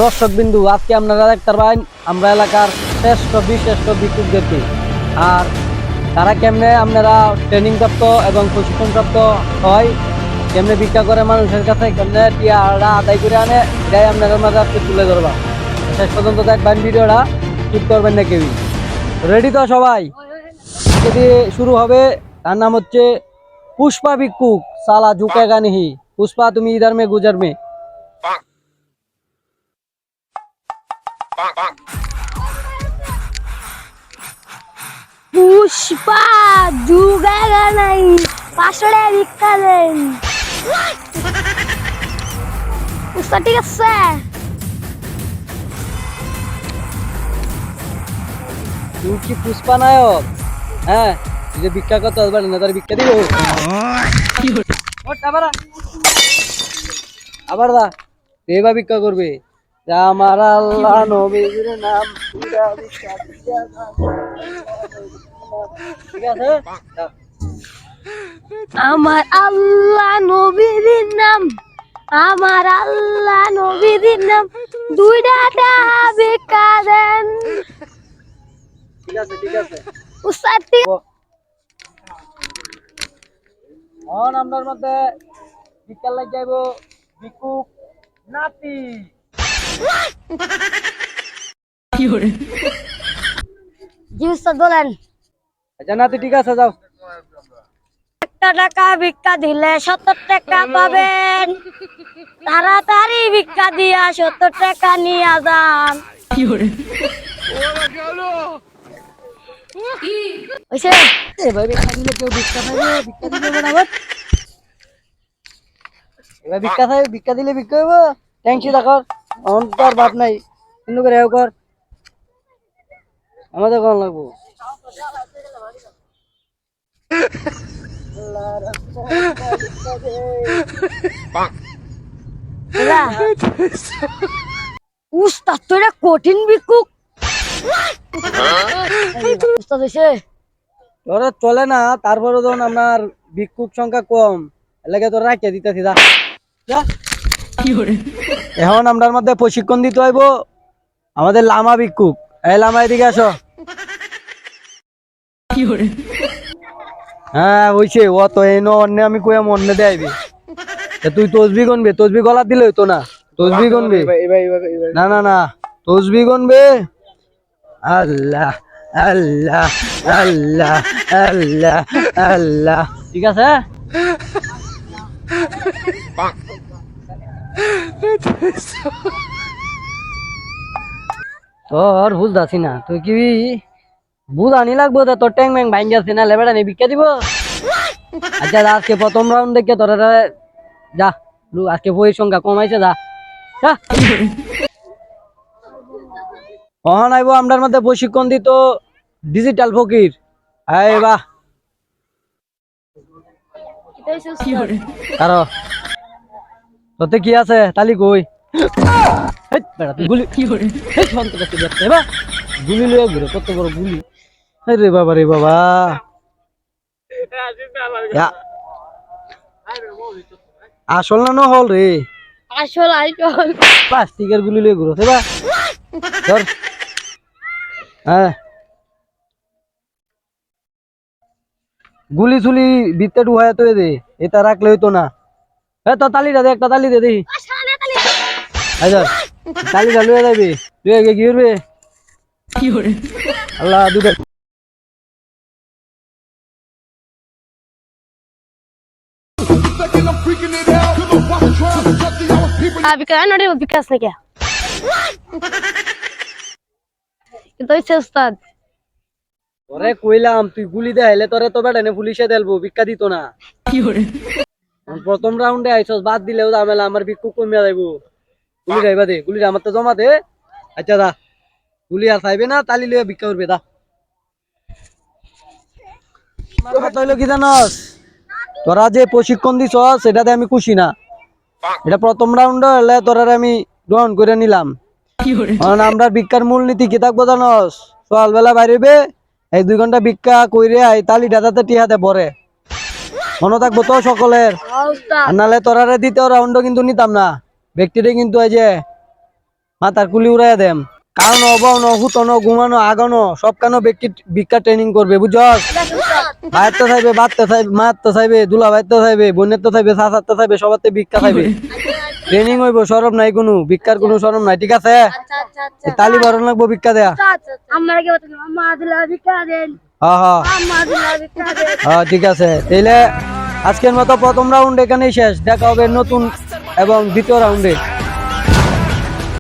দর্শক বিন্দু, আজকে আপনারা দেখতে পারেন আমরা এলাকার শ্রেষ্ঠ বিশিষ্ট ভিক্ষুকদেরকে। আর তারা কেমনে আপনারা ট্রেনিং প্রাপ্ত এবং প্রশিক্ষণ প্রাপ্ত হয়, কেমনে ভিক্ষা করে মানুষের কাছে, কেমনে টিয়ারা আদায় করে আনে, এটাই আপনাদের মাঝে আজকে তুলে ধরবা। শেষ পর্যন্ত দেখবেন ভিডিওটা, স্কিপ করবেন না কেউই। রেডি তো সবাই? যদি শুরু হবে, তার নাম হচ্ছে পুষ্পা ভিক্ষুক। সালা ঝুঁকেগা नहीं। पुष्पा তুমি इधर में गुजर में। পুষ্পা যুগেগা নাই, পাশড়ে ভিক্ষা দেন। পুষ্পা ঠিক আছে। তুই কি পুষ্পা নায়ক? হ্যাঁ, যে ভিক্ষা করতে আসবে না, তার ভিক্ষা দিব। আবার দা এবার ভিক্ষা করবে। আমার আল্লাহ নবীর নাম, ঠিক আছে? আমার আল্লাহ নবীর নাম, আমার আল্লাহ নবীর নাম, দুইটা ভিক্ষা দেন। ঠিক আছে, ঠিক আছে। পুষ্পা ঠিক আপনার মধ্যে ভিক্ষা লাগ যাইব ভিক্ষুক নাতি। জি উস্তাদ বলেন। আচ্ছা নাতি, ঠিক আছে, যাও। 1 টাকা ভিক্ষা দিলে 70 টাকা পাবেন, তাড়াতাড়ি ভিক্ষা দিয়া 70 টাকা নিয়ে যান। হইছে? এবার ভিক্ষা দিলে কেউ ভিক্ষা পাইবে? ভিক্ষা দিলে না বাট। এবার ভিক্ষা খাই, ভিক্ষা দিলে ভিক্ষা হইব। ট্যাঙ্কি রাখর অন্তর বাপ নাই, কিন্তু করে কর আমাদের কোন লাগবো। উস্তাদ তো এটা কঠিন ভিক্ষুক। উস্তাদ হইছে? তোরা চলে না, তারপরে যখন আপনার ভিক্ষুক সংখ্যা কম, এলাকা তোর রাখিয়ে দিতেছি। যা যা। এখন আপনার মধ্যে প্রশিক্ষণ দিতে হইব আমাদের লামা ভিক্ষুক। এই লামা, এদিকে আসো। হ্যাঁ হইছে, ও তো এই অন্য আমি কইম অন্য দেয়াইবি। তুই তসবি গনবে, তসবি গলা দিলে হইতো না। তসবি গনবে না, না না, তসবি গনবে। আল্লাহ আল্লাহ আল্লাহ আল্লাহ আল্লাহ, ঠিক আছে? তোর বুঝতেছি না, তুই কি বুঝ আনি লাগবো? তোর ট্যাং ম্যাং ভাঙ গেছে না, লেবেটা নেই ভিক্ষা দিব। আচ্ছা আজকে প্রথম রাউন্ড দেখে তোরা যা, আজকে বইয়ের সংখ্যা কমাইছে, যা যা। অহন আইব আমরার মধ্যে প্রশিক্ষণ দিত ডিজিটাল ফকির। আই বাহ, কারো তোতে কি আছে তালি কই? গুলি গুলি লয়ে ঘুরে, কত বড় গুলি! রে বাবা, রে বাবা, আসল না নহল রে? আসল আসল প্লাস্টিকের গুলি লয়ে ঘুরো ধর। হ্যাঁ, গুলি চুলি ভিতরে ঢুকায় তো দে, এটা রাখলে হইতো না। হ্যাঁ তো তালিটা দে, একটা তালি দে দেখি। আচ্ছা তালিটা লয়ে যাবি, লয়ে গিয়ে কি করবে? আল্লাহ দুটা ভিক্ষা নড়ে ভিক্ষা আছে নাকি? কিন্তু হইছে উস্তাদ। তোরে কইলাম তুই গুলি দেখাইলে তোরে তো বেটা পুলিশে দেলবো, ভিক্ষা দিত না। প্রথম রাউন্ডে আইছস, বাদ দিলেও ঝামেলা, আমার ভিক্ষু কমিয়া যাইবো। গুলি যাইবা দে, গুলি আমার তো জমা দে। আচ্ছা দা, গুলি আর চাইবে না, তালি লইয়া ভিক্ষা করবে। দা কথা হইলো কি জানস, তোরা যে প্রশিক্ষণ দিছ সেটাতে আমি খুশি না। এটা প্রথম রাউন্ড হলে তোরা আমি গ্রহণ করে নিলাম। কারণ আমরা ভিক্ষার মূলনীতি কি থাকবো জানস? সকালবেলা বাইরেবে, এই 2 ঘন্টা ভিক্ষা কইরে আই, তালি ডাটাতে টিহাতে ভরে। মনে থাকবো তো সকলের? আর নাহলে তোরারে দ্বিতীয় রাউন্ড কিন্তু নিতাম না, ব্যক্তিটা কিন্তু এই যে মাথার কুলি উড়াইয়া দেম। কারণ অবানো হুতনো ঘুমানো আগানো সব কানো ভিক্ষা ট্রেনিং করবে বুঝছস। ভাইয়ের তো চাইবে, বাদ তো চাইবে, মার তো চাইবে, দুলা ভাইয়ের তো চাইবে, বোনের তো চাইবে, চাচার তো চাইবে, সবার তো ভিক্ষা চাইবে। ট্রেনিং হইব, সরব নাই কোনো, ভিক্ষার কোনো সরব নাই, ঠিক আছে? এই তালি বারণ লাগবো ভিক্ষা দেয়া। আমরা কি বলতে আম্মা দিলা ভিক্ষা দেন, হ্যাঁ হ্যাঁ আম্মা দিলা ভিক্ষা দেন। হ্যাঁ ঠিক আছে। তাইলে আজকের মতো প্রথম রাউন্ড এখানেই শেষ, দেখা হবে নতুন এবং দ্বিতীয় রাউন্ডে।